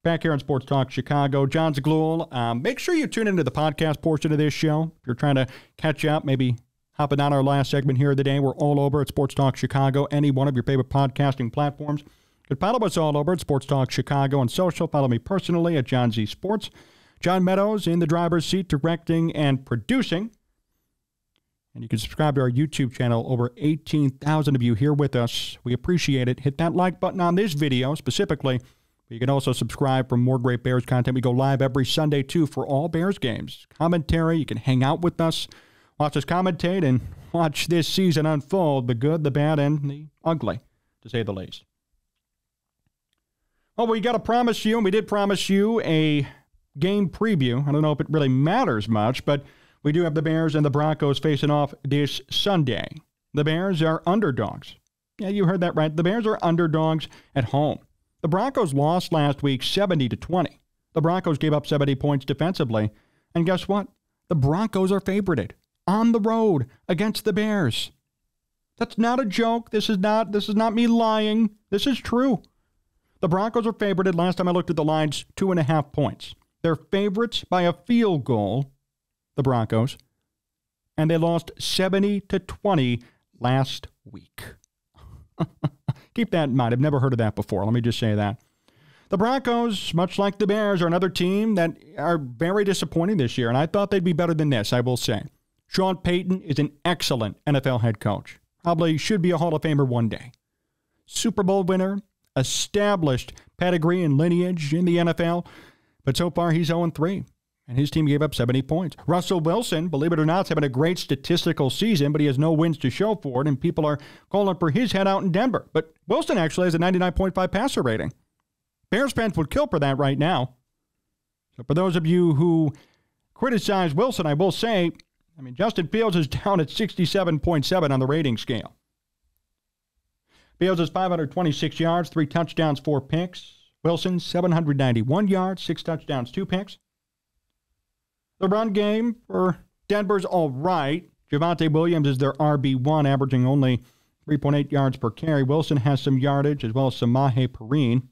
Back here on Sports Talk Chicago, Jon Zaghloul. Make sure you tune into the podcast portion of this show. If you're trying to catch up, maybe hopping on our last segment here of the day, we're all over at Sports Talk Chicago, any one of your favorite podcasting platforms. You can follow us all over at Sports Talk Chicago on social. Follow me personally at John Z Sports. John Meadows in the driver's seat, directing and producing. And you can subscribe to our YouTube channel. Over 18,000 of you here with us. We appreciate it. Hit that like button on this video specifically. You can also subscribe for more great Bears content. We go live every Sunday, too, for all Bears games. Commentary, you can hang out with us, watch us commentate, and watch this season unfold, the good, the bad, and the ugly, to say the least. Well, we got to promise you, and we did promise you, a game preview. I don't know if it really matters much, but we do have the Bears and the Broncos facing off this Sunday. The Bears are underdogs. Yeah, you heard that right. The Bears are underdogs at home. The Broncos lost last week 70-20. The Broncos gave up 70 points defensively. And guess what? The Broncos are favorited on the road against the Bears. That's not a joke. This is not me lying. This is true. The Broncos are favorited. Last time I looked at the lines, 2.5 points. They're favorites by a field goal, the Broncos. And they lost 70-20 last week. Keep that in mind. I've never heard of that before. Let me just say that. The Broncos, much like the Bears, are another team that are very disappointing this year, and I thought they'd be better than this, I will say. Sean Payton is an excellent NFL head coach. Probably should be a Hall of Famer one day. Super Bowl winner, established pedigree and lineage in the NFL, but so far he's 0-3. And his team gave up 70 points. Russell Wilson, believe it or not, is having a great statistical season, but he has no wins to show for it, and people are calling for his head out in Denver. But Wilson actually has a 99.5 passer rating. Bears fans would kill for that right now. So for those of you who criticize Wilson, I will say, Justin Fields is down at 67.7 on the rating scale. Fields has 526 yards, 3 touchdowns, 4 picks. Wilson, 791 yards, 6 touchdowns, 2 picks. The run game for Denver's all right. Javonte Williams is their RB1, averaging only 3.8 yards per carry. Wilson has some yardage, as well as Samaje Perine.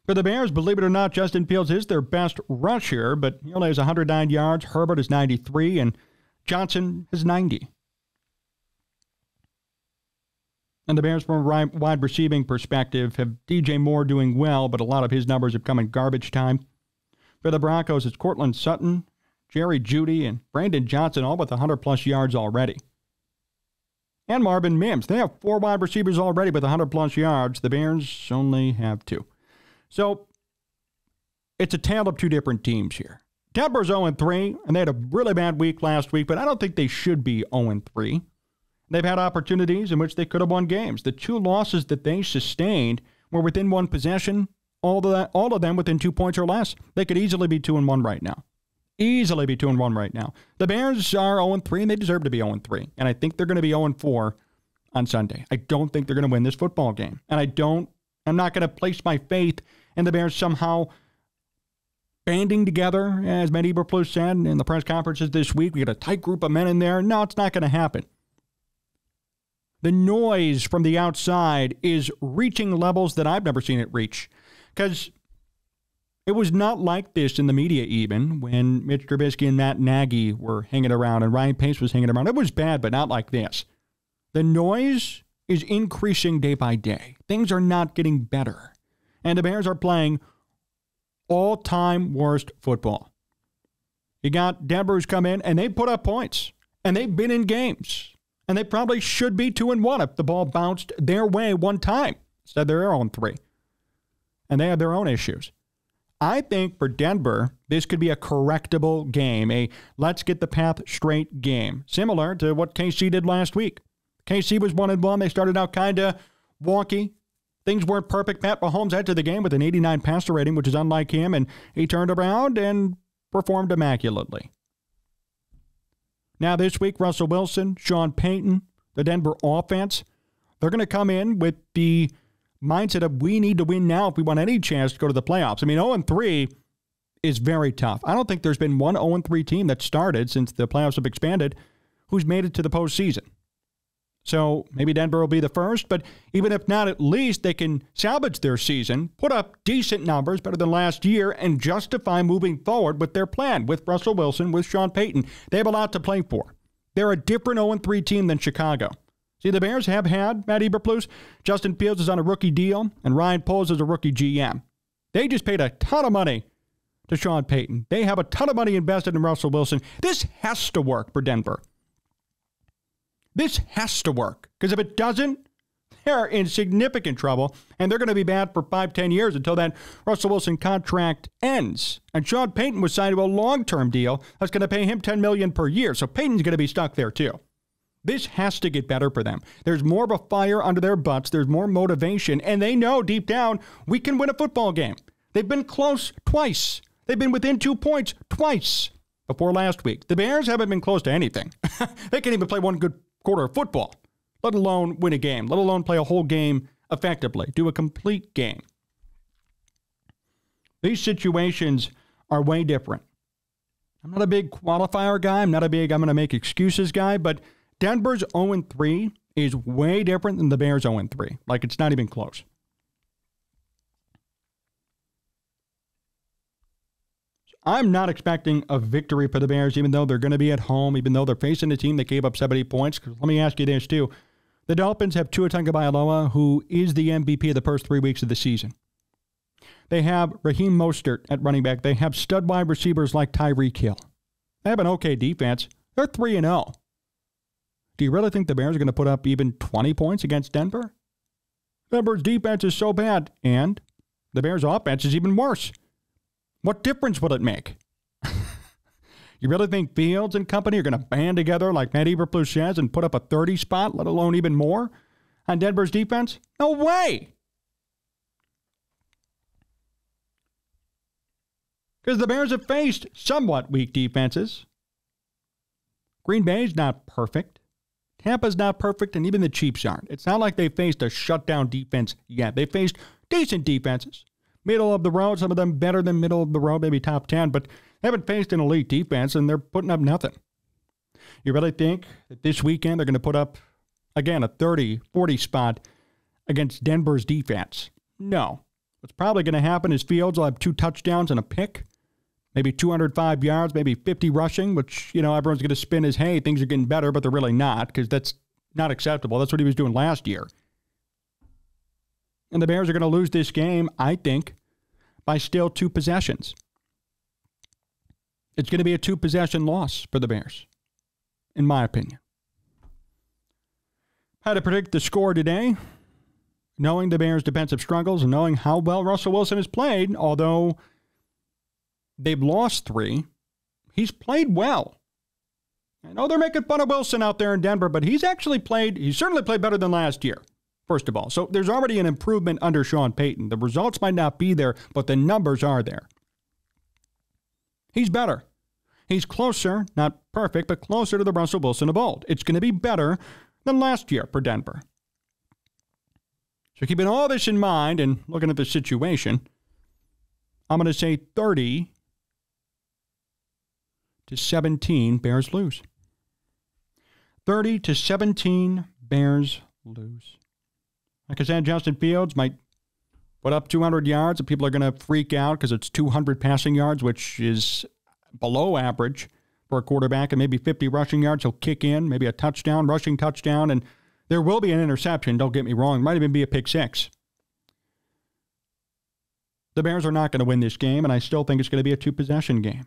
For the Bears, believe it or not, Justin Fields is their best rusher, but he only has 109 yards. Herbert is 93, and Johnson is 90. And the Bears, from a wide receiving perspective, have DJ Moore doing well, but a lot of his numbers have come in garbage time. For the Broncos, it's Cortland Sutton, Jerry Jeudy, and Brandon Johnson, all with 100-plus yards already. And Marvin Mims. They have 4 wide receivers already with 100-plus yards. The Bears only have 2. So it's a tale of 2 different teams here. Denver's 0-3, and they had a really bad week last week, but I don't think they should be 0-3. They've had opportunities in which they could have won games. The 2 losses that they sustained were within 1 possession. All of them within 2 points or less. They could easily be 2-1 right now. Easily be 2-1 right now. The Bears are 0-3, and they deserve to be 0-3. And I think they're going to be 0-4 on Sunday. I don't think they're going to win this football game. And I'm not going to place my faith in the Bears somehow banding together, as Matt Eberflus said in the press conferences this week. We got a tight group of men in there. No, it's not going to happen. The noise from the outside is reaching levels that I've never seen it reach. Because it was not like this in the media even when Mitch Trubisky and Matt Nagy were hanging around and Ryan Pace was hanging around. It was bad, but not like this. The noise is increasing day by day. Things are not getting better. And the Bears are playing all-time worst football. You got Denver who's come in, and they put up points. And they've been in games. And they probably should be 2-1 if the ball bounced their way one time. Instead, they're 0-3. And they have their own issues. I think for Denver, this could be a correctable game, a let's get the path straight game, similar to what KC did last week. KC was 1-1. They started out kind of wonky. Things weren't perfect. Pat Mahomes entered the game with an 89 passer rating, which is unlike him, and he turned around and performed immaculately. Now this week, Russell Wilson, Sean Payton, the Denver offense, they're going to come in with the mindset of we need to win now if we want any chance to go to the playoffs. 0-3 is very tough. I don't think there's been one 0-3 team that started since the playoffs have expanded who's made it to the postseason. So maybe Denver will be the first, but even if not, at least they can salvage their season, put up decent numbers, better than last year, and justify moving forward with their plan, with Russell Wilson, with Sean Payton. They have a lot to play for. They're a different 0-3 team than Chicago. See, the Bears have had Matt Eberflus. Justin Fields is on a rookie deal, and Ryan Poles is a rookie GM. They just paid a ton of money to Sean Payton. They have a ton of money invested in Russell Wilson. This has to work for Denver. This has to work, because if it doesn't, they're in significant trouble, and they're going to be bad for 5-10 years until that Russell Wilson contract ends. And Sean Payton was signed to a long-term deal that's going to pay him $10 million per year, so Payton's going to be stuck there too. This has to get better for them. There's more of a fire under their butts. There's more motivation, and they know deep down we can win a football game. They've been close twice. They've been within 2 points twice before last week. The Bears haven't been close to anything. They can't even play one good quarter of football, let alone win a game, let alone play a whole game effectively, do a complete game. These situations are way different. I'm not a big qualifier guy. I'm not a big I'm going to make excuses guy, but Denver's 0-3 is way different than the Bears' 0-3. Like, it's not even close. I'm not expecting a victory for the Bears, even though they're going to be at home, even though they're facing a team that gave up 70 points. Let me ask you this, too. The Dolphins have Tua Tagovailoa, who is the MVP of the first 3 weeks of the season. They have Raheem Mostert at running back. They have stud wide receivers like Tyreek Hill. They have an okay defense. They're 3-0. Do you really think the Bears are going to put up even 20 points against Denver? Denver's defense is so bad, and the Bears' offense is even worse. What difference will it make? You really think Fields and company are going to band together like Matt Eberflus says and put up a 30 spot, let alone even more, on Denver's defense? No way! Because the Bears have faced somewhat weak defenses. Green Bay's not perfect. Tampa's not perfect, and even the Chiefs aren't. It's not like they faced a shutdown defense yet. They faced decent defenses. Middle of the road, some of them better than middle of the road, maybe top 10, but they haven't faced an elite defense, and they're putting up nothing. You really think that this weekend they're going to put up, again, a 30, 40 spot against Denver's defense? No. What's probably going to happen is Fields will have 2 touchdowns and a pick, maybe 205 yards, maybe 50 rushing, which, everyone's going to spin as, hey, things are getting better, but they're really not, because that's not acceptable. That's what he was doing last year. And the Bears are going to lose this game, I think, by still 2 possessions. It's going to be a 2-possession loss for the Bears, in my opinion. How to predict the score today, knowing the Bears' defensive struggles and knowing how well Russell Wilson has played, although they've lost 3, he's played well. I know they're making fun of Wilson out there in Denver, but he's certainly played better than last year. First of all. So there's already an improvement under Sean Payton. The results might not be there, but the numbers are there. He's better. He's closer, not perfect, but closer to the Russell Wilson of old. It's going to be better than last year for Denver. So keeping all this in mind and looking at the situation, I'm going to say 30-17 Bears lose. 30-17 Bears lose. Like I said, Justin Fields might put up 200 yards, and people are going to freak out because it's 200 passing yards, which is below average for a quarterback, and maybe 50 rushing yards. He'll kick in, maybe a touchdown, rushing touchdown, and there will be an interception. Don't get me wrong. It might even be a pick 6. The Bears are not going to win this game, and I still think it's going to be a 2-possession game.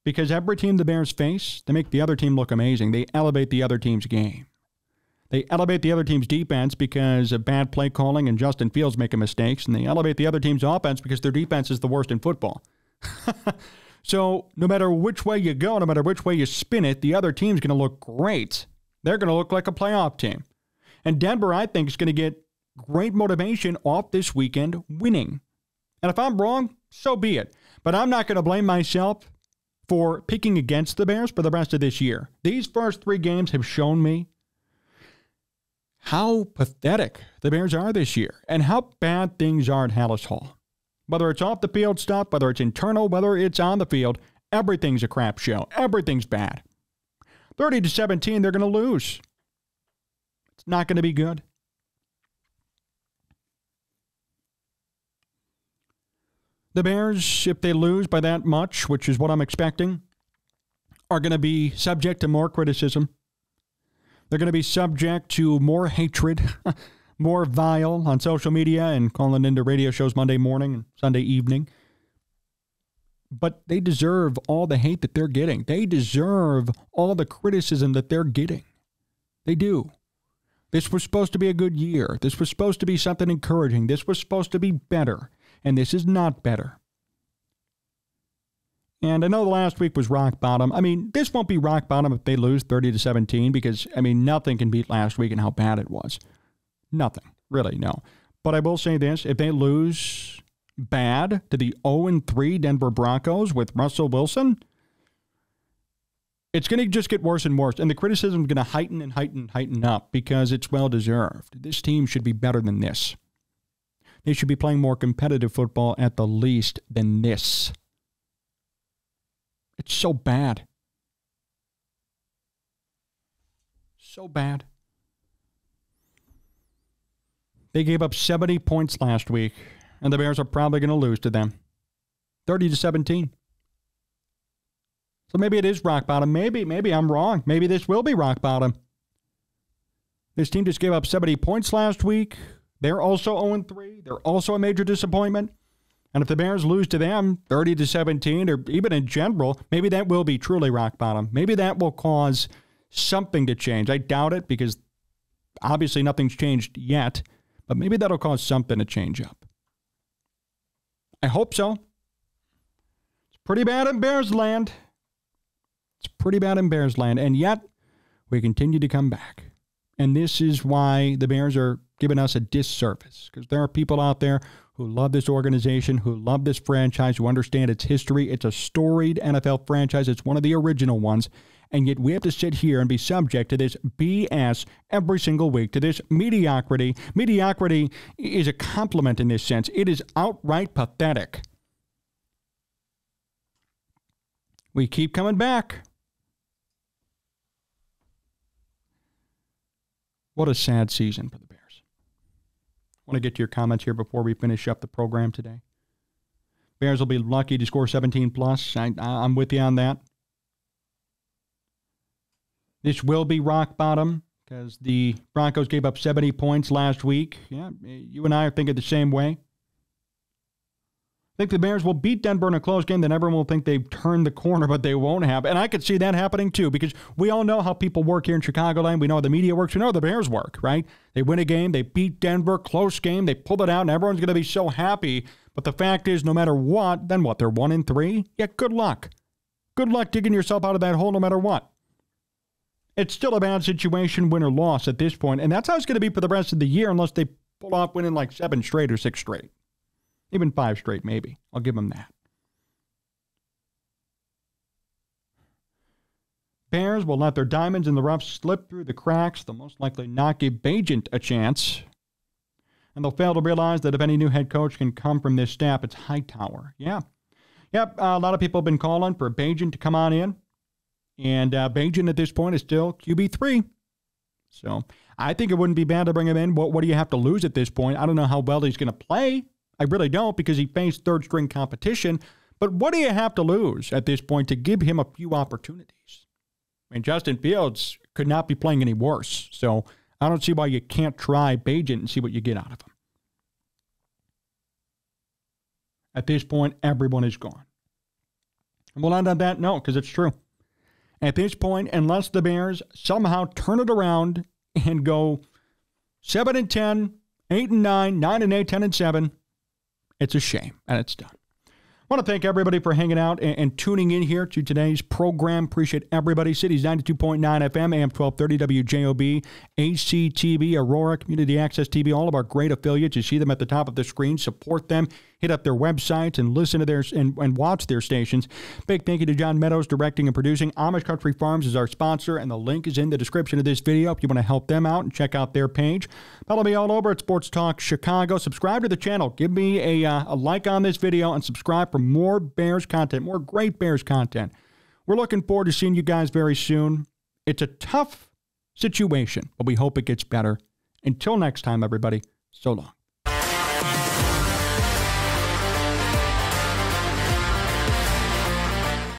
Because every team the Bears face, they make the other team look amazing. They elevate the other team's game. They elevate the other team's defense because of bad play calling and Justin Fields making mistakes, and they elevate the other team's offense because their defense is the worst in football. So no matter which way you go, no matter which way you spin it, the other team's going to look great. They're going to look like a playoff team. And Denver, I think, is going to get great motivation off this weekend winning. And if I'm wrong, so be it. But I'm not going to blame myself for picking against the Bears for the rest of this year. These first 3 games have shown me how pathetic the Bears are this year and how bad things are at Hallis Hall. Whether it's off the field stuff, whether it's internal, whether it's on the field, everything's a crap show. Everything's bad. 30-17, they're going to lose. It's not going to be good. The Bears, if they lose by that much, which is what I'm expecting, are going to be subject to more criticism. They're going to be subject to more hatred, more vile on social media and calling into radio shows Monday morning and Sunday evening. But they deserve all the hate that they're getting. They deserve all the criticism that they're getting. They do. This was supposed to be a good year. This was supposed to be something encouraging. This was supposed to be better. And this is not better. And I know the last week was rock bottom. I mean, this won't be rock bottom if they lose 30-17 because, I mean, nothing can beat last week and how bad it was. Nothing. Really, no. But I will say this. If they lose bad to the 0-3 Denver Broncos with Russell Wilson, it's going to just get worse and worse. And the criticism is going to heighten and heighten and heighten up because it's well-deserved. This team should be better than this. They should be playing more competitive football at the least than this. It's so bad. So bad. They gave up 70 points last week, and the Bears are probably going to lose to them. 30-17. So maybe it is rock bottom. Maybe I'm wrong. Maybe this will be rock bottom. This team just gave up 70 points last week. They're also 0-3. They're also a major disappointment. And if the Bears lose to them 30-17, or even in general, maybe that will be truly rock bottom. Maybe that will cause something to change. I doubt it because obviously nothing's changed yet. But maybe that'll cause something to change up. I hope so. It's pretty bad in Bears land. It's pretty bad in Bears land. And yet, we continue to come back. And this is why the Bears are giving us a disservice. Because there are people out there who love this organization, who love this franchise, who understand its history. It's a storied NFL franchise. It's one of the original ones. And yet we have to sit here and be subject to this BS every single week, to this mediocrity. Mediocrity is a compliment in this sense. It is outright pathetic. We keep coming back. What a sad season for the Bears. I want to get to your comments here before we finish up the program today. Bears will be lucky to score 17 plus. I'm with you on that. This will be rock bottom because the Broncos gave up 70 points last week. Yeah, you and I are thinking the same way. I think the Bears will beat Denver in a close game, then everyone will think they've turned the corner, but they won't have. And I could see that happening too, because we all know how people work here in Chicagoland. We know how the media works. We know how the Bears work, right? They win a game, they beat Denver, close game, they pull it out, and everyone's going to be so happy. But the fact is, no matter what, then what? They're 1-3? Yeah, good luck. Good luck digging yourself out of that hole no matter what. It's still a bad situation, win or loss at this point, and that's how it's going to be for the rest of the year unless they pull off winning like 7 straight or 6 straight. Even 5 straight, maybe. I'll give them that. Bears will let their diamonds in the rough slip through the cracks. They'll most likely not give Bagent a chance. And they'll fail to realize that if any new head coach can come from this staff, it's Hightower. Yeah. Yep, a lot of people have been calling for Bagent to come on in. And Bagent at this point is still QB3. So I think it wouldn't be bad to bring him in. What do you have to lose at this point? I don't know how well he's going to play. I really don't because he faced third-string competition. But what do you have to lose at this point to give him a few opportunities? I mean, Justin Fields could not be playing any worse. So I don't see why you can't try Bagent and see what you get out of him. At this point, everyone is gone. And we'll end on that note because it's true. At this point, unless the Bears somehow turn it around and go 7-10, 8-9, 9-8, 10-7, it's a shame, and it's done. I want to thank everybody for hanging out and tuning in here to today's program. Appreciate everybody. Cities 92.9 FM, AM 1230, WJOB, ACTV, Aurora, Community Access TV, all of our great affiliates. You see them at the top of the screen. Support them. Hit up their websites and listen to theirs and watch their stations. Big thank you to John Meadows, directing and producing. Amish Country Farms is our sponsor, and the link is in the description of this video if you want to help them out and check out their page. Follow me all over at Sports Talk Chicago. Subscribe to the channel. Give me a like on this video and subscribe for more Bears content, more great Bears content. We're looking forward to seeing you guys very soon. It's a tough situation, but we hope it gets better. Until next time, everybody, so long.